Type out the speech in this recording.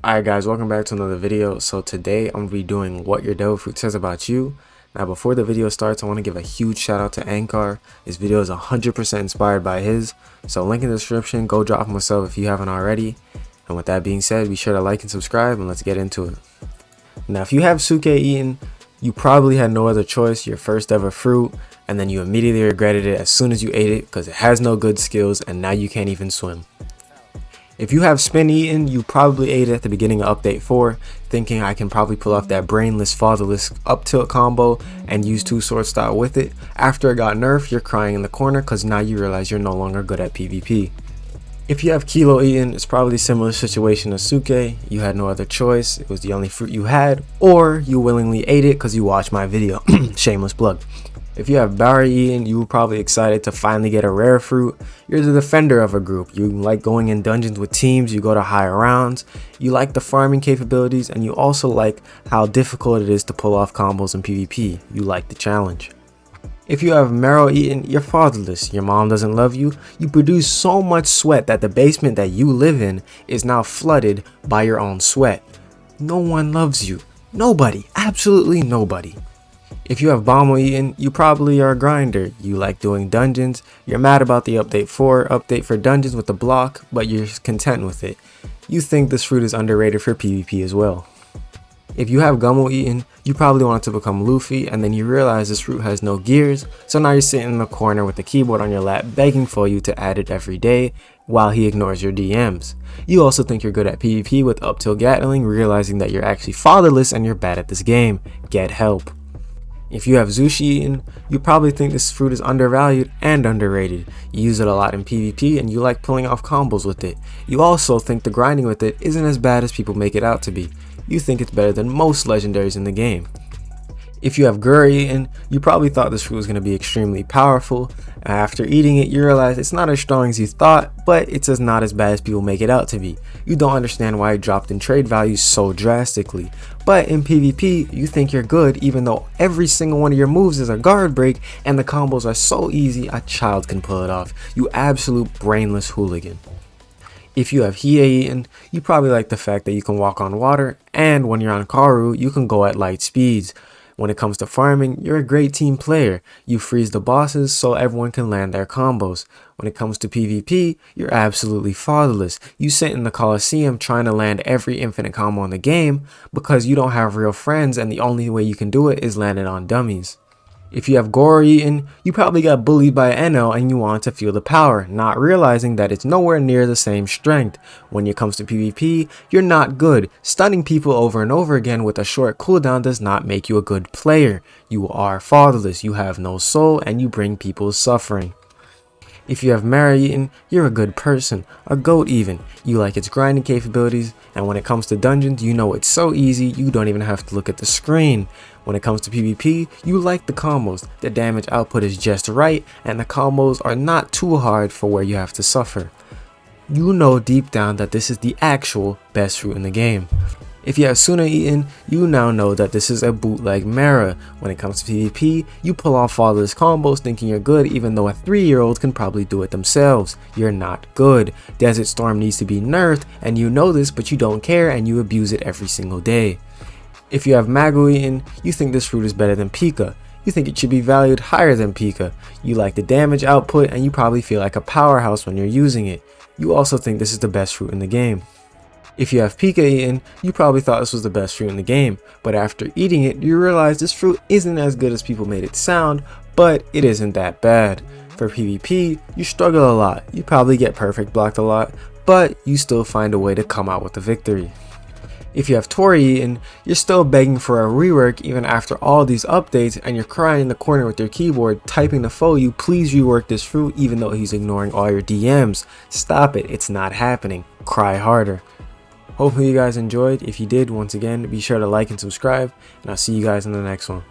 Alright guys, welcome back to another video. So today I'm going to be doing what your devil fruit says about you. Now before the video starts, I want to give a huge shout out to Ankar. This video is 100% inspired by his. So link in the description, go drop him a sub if you haven't already. And with that being said, be sure to like and subscribe and let's get into it. Now if you have suke eaten, you probably had no other choice, your first ever fruit, and then you immediately regretted it as soon as you ate it because it has no good skills and now you can't even swim. If you have spin eaten, you probably ate it at the beginning of update 4, thinking I can probably pull off that brainless, fatherless up tilt combo and use 2 sword style with it. After it got nerfed, you're crying in the corner because now you realize you're no longer good at PvP. If you have kilo eaten, it's probably a similar situation as suke. You had no other choice, it was the only fruit you had, or you willingly ate it because you watched my video. Shameless plug. If you have berry eaten, you were probably excited to finally get a rare fruit. You're the defender of a group. You like going in dungeons with teams, you go to higher rounds, you like the farming capabilities, and you also like how difficult it is to pull off combos in PvP. You like the challenge. If you have marrow eaten, you're fatherless. Your mom doesn't love you. You produce so much sweat that the basement that you live in is now flooded by your own sweat. No one loves you. Nobody. Absolutely nobody. If you have Bombo eaten, you probably are a grinder. You like doing dungeons. You're mad about the update 4 update for dungeons with the block, but you're content with it. You think this fruit is underrated for PvP as well. If you have Gummo eaten, you probably want to become Luffy and then you realize this fruit has no gears, so now you're sitting in the corner with the keyboard on your lap begging for you to add it every day while he ignores your DMs. You also think you're good at PvP with up till Gatling, realizing that you're actually fatherless and you're bad at this game. Get help. If you have Zushi eaten, you probably think this fruit is undervalued and underrated. You use it a lot in PvP and you like pulling off combos with it. You also think the grinding with it isn't as bad as people make it out to be. You think it's better than most legendaries in the game. If you have Gur eaten, you probably thought this fruit was going to be extremely powerful. After eating it, you realize it's not as strong as you thought, but it's not as bad as people make it out to be. You don't understand why it dropped in trade value so drastically. But in PvP, you think you're good even though every single one of your moves is a guard break and the combos are so easy a child can pull it off. You absolute brainless hooligan. If you have Hiei eaten, you probably like the fact that you can walk on water and when you're on Karu, you can go at light speeds. When it comes to farming, you're a great team player. You freeze the bosses so everyone can land their combos. When it comes to PvP, you're absolutely fatherless. You sit in the Coliseum trying to land every infinite combo in the game because you don't have real friends and the only way you can do it is land it on dummies. If you have Goro eaten, you probably got bullied by Eno and you want to feel the power, not realizing that it's nowhere near the same strength. When it comes to PvP, you're not good. Stunning people over and over again with a short cooldown does not make you a good player. You are fatherless, you have no soul, and you bring people suffering. If you have Mara eaten, you're a good person, a goat even. You like its grinding capabilities, and when it comes to dungeons, you know it's so easy, you don't even have to look at the screen. When it comes to PvP, you like the combos, the damage output is just right, and the combos are not too hard for where you have to suffer. You know deep down that this is the actual best fruit in the game. If you have Suna eaten, you now know that this is a bootleg Mara. When it comes to PvP, you pull off fatherless combos thinking you're good even though a 3-year-old can probably do it themselves. You're not good. Desert Storm needs to be nerfed and you know this but you don't care and you abuse it every single day. If you have Magu eaten, you think this fruit is better than Pika. You think it should be valued higher than Pika. You like the damage output and you probably feel like a powerhouse when you're using it. You also think this is the best fruit in the game. If you have Pika eaten, you probably thought this was the best fruit in the game, but after eating it, you realize this fruit isn't as good as people made it sound, but it isn't that bad. For PvP, you struggle a lot, you probably get perfect blocked a lot, but you still find a way to come out with a victory. If you have Tori eaten, you're still begging for a rework even after all these updates and you're crying in the corner with your keyboard typing to you please rework this fruit even though he's ignoring all your DMs. Stop it, it's not happening. Cry harder. Hopefully you guys enjoyed. If you did, once again, be sure to like and subscribe, and I'll see you guys in the next one.